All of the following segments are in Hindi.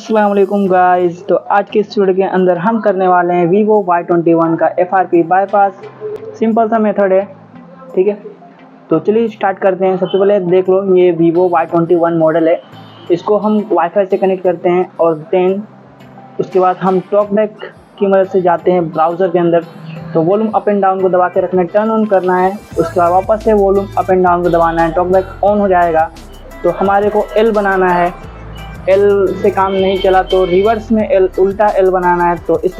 अस्सलाम वालेकुम गाइस। तो आज के इस वीडियो के अंदर हम करने वाले हैं Vivo Y21 का FRP बाईपास। सिंपल सा मेथड है, ठीक है। तो चलिए स्टार्ट करते हैं। सबसे पहले देख लो, ये Vivo Y21 मॉडल है। इसको हम वाईफाई से कनेक्ट करते हैं और देन उसके बाद हम टॉकबैक की मदद से जाते हैं ब्राउज़र के अंदर। तो वॉल्यूम अप एंड डाउन को दबा के रखना है, टर्न ऑन करना है। उसके बाद वापस से वॉल्यूम अप एंड डाउन को दबाना है, टॉकबैक ऑन हो जाएगा। तो हमारे को L बनाना है, L से काम नहीं चला तो रिवर्स में L, उल्टा L बनाना है। तो इस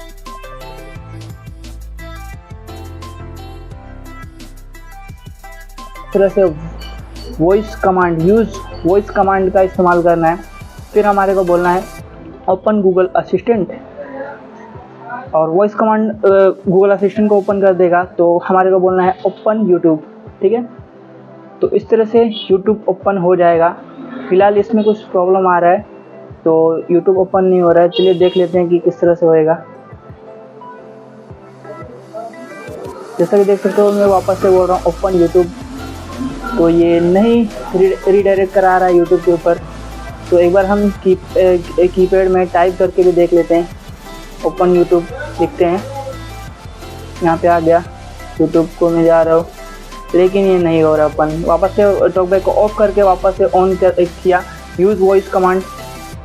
तरह से यूज़ वॉइस कमांड का इस्तेमाल करना है। फिर हमारे को बोलना है ओपन गूगल असिस्टेंट, और वॉइस कमांड गूगल असिस्टेंट को ओपन कर देगा। तो हमारे को बोलना है ओपन यूट्यूब, ठीक है। तो इस तरह से यूट्यूब ओपन हो जाएगा। फिलहाल इसमें कुछ प्रॉब्लम आ रहा है, तो यूट्यूब ओपन नहीं हो रहा है। चलिए देख लेते हैं कि किस तरह से होएगा। जैसा कि देख सकते हो, मैं वापस से बोल रहा हूँ ओपन यूट्यूब, तो ये नहीं रीडायरेक्ट करा रहा है यूट्यूब के ऊपर। तो एक बार हम कीपैड में टाइप करके भी देख लेते हैं। ओपन यूट्यूब लिखते हैं, यहाँ पे आ गया। यूट्यूब को मैं जा रहा हूँ, लेकिन ये नहीं हो रहा ओपन। वापस से टॉकबैक को ऑफ करके वापस से ऑन किया, यूज़ वॉइस कमांड,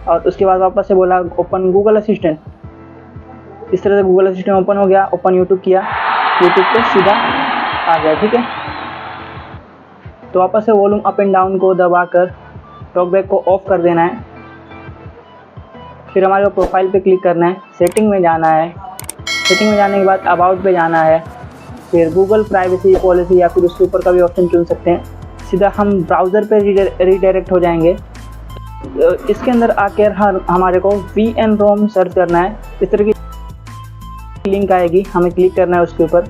और उसके बाद वापस से बोला ओपन गूगल असिस्टेंट। इस तरह से गूगल असिस्टेंट ओपन हो गया। ओपन यूट्यूब किया, यूट्यूब पे सीधा आ गया, ठीक है। तो वापस से वॉल्यूम अप एंड डाउन को दबाकर टॉकबैक को ऑफ कर देना है। फिर हमारे को प्रोफाइल पे क्लिक करना है, सेटिंग में जाना है। सेटिंग में जाने के बाद अबाउट पे जाना है। फिर गूगल प्राइवेसी पॉलिसी या फिर उसके ऊपर का भी ऑप्शन चुन सकते हैं। सीधा हम ब्राउज़र पे रीडायरेक्ट हो जाएंगे। इसके अंदर आकर हमारे को VN-ROM सर्च करना है। इस तरह की लिंक आएगी, हमें क्लिक करना है उसके ऊपर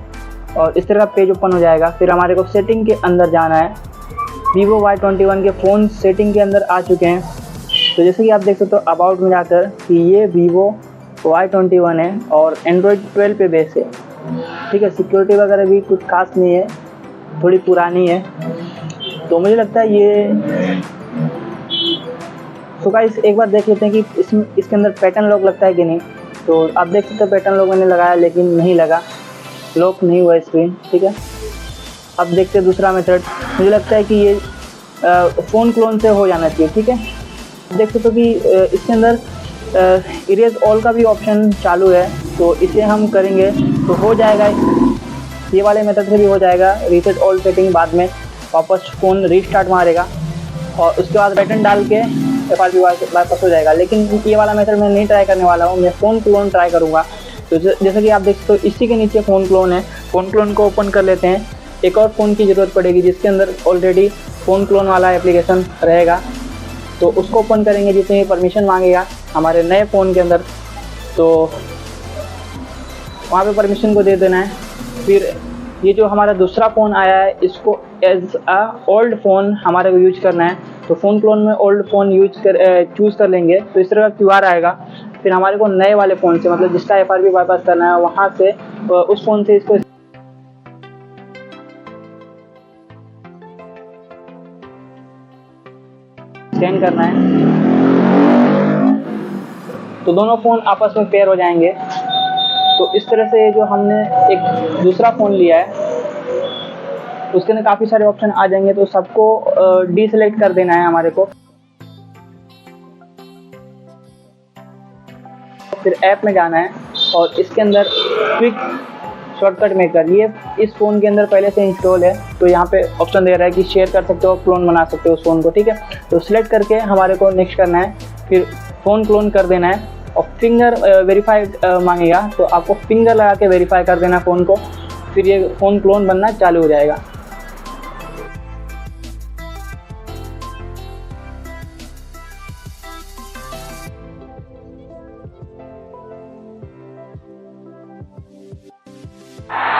और इस तरह का पेज ओपन हो जाएगा। फिर हमारे को सेटिंग के अंदर जाना है। Vivo Y21 के फ़ोन सेटिंग के अंदर आ चुके हैं। तो जैसे कि आप देख सकते हो अबाउट में जाकर कि ये Vivo Y21 है और Android 12 पे बेस है, ठीक है। सिक्योरिटी वगैरह भी कुछ खास नहीं है, थोड़ी पुरानी है। तो मुझे लगता है ये तो गाइस एक बार देख लेते हैं कि इसके अंदर पैटर्न लॉक लगता है कि नहीं। तो आप देख सकते हो पैटर्न लॉक मैंने लगाया, लेकिन नहीं लगा, लॉक नहीं हुआ स्क्रीन, ठीक है। अब देखते हैं दूसरा मेथड। मुझे लगता है कि ये फ़ोन क्लोन से हो जाना चाहिए, ठीक है। देख सकते हो कि इसके अंदर इरेज ऑल का भी ऑप्शन चालू है। तो इसे हम करेंगे तो हो जाएगा, ये वाले मेथड से भी हो जाएगा। रीसेट ऑल सेटिंग, बाद में वापस फ़ोन रीस्टार्ट मारेगा और उसके बाद पैटर्न डाल के FRP वापस हो जाएगा। लेकिन ये वाला मेथड मैं नहीं ट्राई करने वाला हूँ, मैं फ़ोन क्लोन ट्राई करूँगा। तो जैसा कि आप देख सकते हो इसी के नीचे फ़ोन क्लोन है। फ़ोन क्लोन को ओपन कर लेते हैं। एक और फ़ोन की ज़रूरत पड़ेगी जिसके अंदर ऑलरेडी फ़ोन क्लोन वाला एप्लीकेशन रहेगा। तो उसको ओपन करेंगे जिसमें ये परमिशन मांगेगा हमारे नए फ़ोन के अंदर। तो वहाँ पे परमिशन को दे देना है। फिर ये जो हमारा दूसरा फ़ोन आया है, इसको एज ओल्ड फ़ोन हमारे को यूज करना है। तो फ़ोन क्लोन में ओल्ड फ़ोन चूज़ कर लेंगे। तो इस तरह का QR आएगा। फिर हमारे को नए वाले फ़ोन से, मतलब जिसका FRP बाईपास करना है, वहाँ से उस फ़ोन से इसको स्कैन करना है। तो दोनों फ़ोन आपस में पेयर हो जाएंगे। तो इस तरह से जो हमने एक दूसरा फ़ोन लिया है उसके अंदर काफ़ी सारे ऑप्शन आ जाएंगे। तो सबको डीसेलेक्ट कर देना है हमारे को। फिर ऐप में जाना है और इसके अंदर क्विक शॉर्टकट मेकर, ये इस फ़ोन के अंदर पहले से इंस्टॉल है। तो यहाँ पे ऑप्शन दे रहा है कि शेयर कर सकते हो, क्लोन बना सकते हो उस फ़ोन को, ठीक है। तो सिलेक्ट करके हमारे को नेक्स्ट करना है। फिर फ़ोन क्लोन कर देना है और फिंगर वेरीफाइड मांगेगा। तो आपको फिंगर लगा के वेरीफाई कर देना फ़ोन को। फिर ये फ़ोन क्लोन बनना चालू हो जाएगा।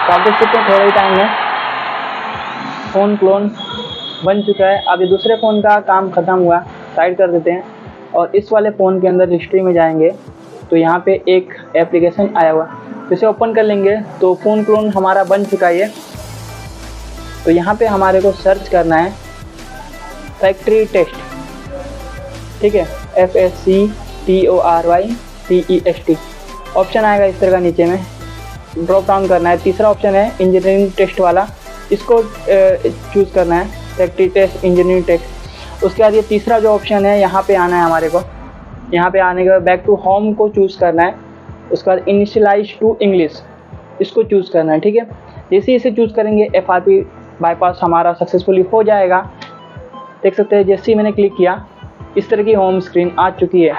तो आप देख सकते हैं थोड़ा ही टाइम में फ़ोन क्लोन बन चुका है। अब ये दूसरे फ़ोन का काम ख़त्म हुआ, साइड कर देते हैं और इस वाले फ़ोन के अंदर हिस्ट्री में जाएंगे। तो यहाँ पे एक एप्लीकेशन आया हुआ, तो इसे ओपन कर लेंगे। तो फ़ोन क्लोन हमारा बन चुका है। तो यहाँ पे हमारे को सर्च करना है फैक्ट्री टेस्ट, ठीक है, FACTORY TORYTEST ऑप्शन आएगा इस तरह का, नीचे में ड्रॉप डाउन करना है। तीसरा ऑप्शन है इंजीनियरिंग टेस्ट वाला, इसको चूज़ करना है, फैक्ट्री टेस्ट, इंजीनियरिंग टेस्ट। उसके बाद ये तीसरा जो ऑप्शन है यहाँ पे आना है हमारे को। यहाँ पे आने के बाद बैक टू होम को चूज़ करना है। उसके बाद इनिशियलाइज टू इंग्लिश, इसको चूज़ करना है, ठीक है। जैसे ही इसे चूज़ करेंगे FRP बाईपास हमारा सक्सेसफुली हो जाएगा। देख सकते हैं जैसे ही मैंने क्लिक किया इस तरह की होम स्क्रीन आ चुकी है।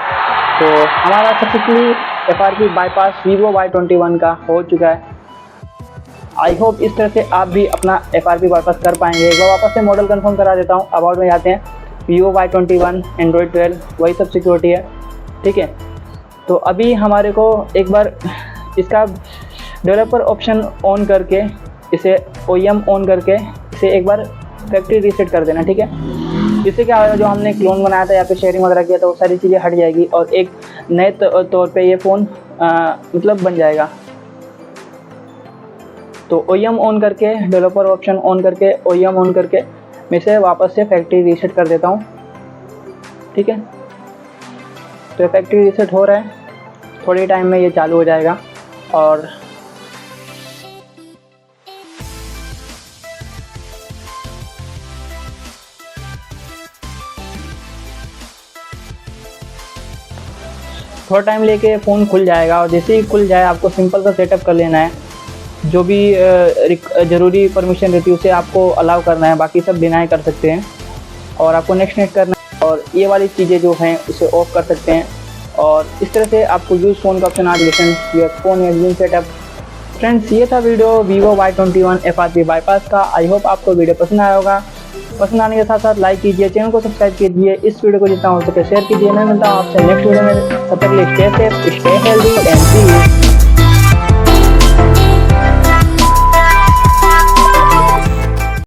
तो हमारा successfully FRP bypass Vivo Y21 का हो चुका है। आई होप इस तरह से आप भी अपना FRP बाईपास कर पाएंगे। एक बार वापस से मॉडल कंफर्म करा देता हूँ। अबाउट में जाते हैं, Vivo Y21 Android 12 वही सब सिक्योरिटी है, ठीक है। तो अभी हमारे को एक बार इसका डेवलपर ऑप्शन ऑन करके, इसे OEM ऑन करके इसे एक बार फैक्ट्री रीसेट कर देना, ठीक है। इससे क्या होगा, जो हमने क्लोन बनाया था या फिर शेयरिंग वगैरह किया था वो सारी चीज़ें हट जाएगी और एक नए तौर पे ये फ़ोन मतलब बन जाएगा। तो OEM ऑन करके, डेवलपर ऑप्शन ऑन करके, OEM ऑन करके मैं इसे वापस से फैक्ट्री रीसेट कर देता हूँ, ठीक है। तो फैक्ट्री रीसेट हो रहा है, थोड़े टाइम में ये चालू हो जाएगा। और थोड़ा टाइम लेके फ़ोन खुल जाएगा और जैसे ही खुल जाए आपको सिंपल सा सेटअप कर लेना है। जो भी ज़रूरी परमिशन रहती है उसे आपको अलाउ करना है, बाकी सब डिनाई कर सकते हैं। और आपको नेक्स्ट करना है और ये वाली चीज़ें जो हैं उसे ऑफ कर सकते हैं। और इस तरह से आपको यूज़ फ़ोन का option as your phone has been set up. Friends, ये था video Vivo Y21 FRP bypass का। आई होप आपको वीडियो पसंद आया होगा। पसंद आने के साथ साथ लाइक कीजिए, चैनल को सब्सक्राइब कीजिए, इस वीडियो को जितना हो सके शेयर कीजिए। मैं मिलता हूँ आपसे नेक्स्ट वीडियो में, तब तक के लिए stay safe, stay healthy and see you.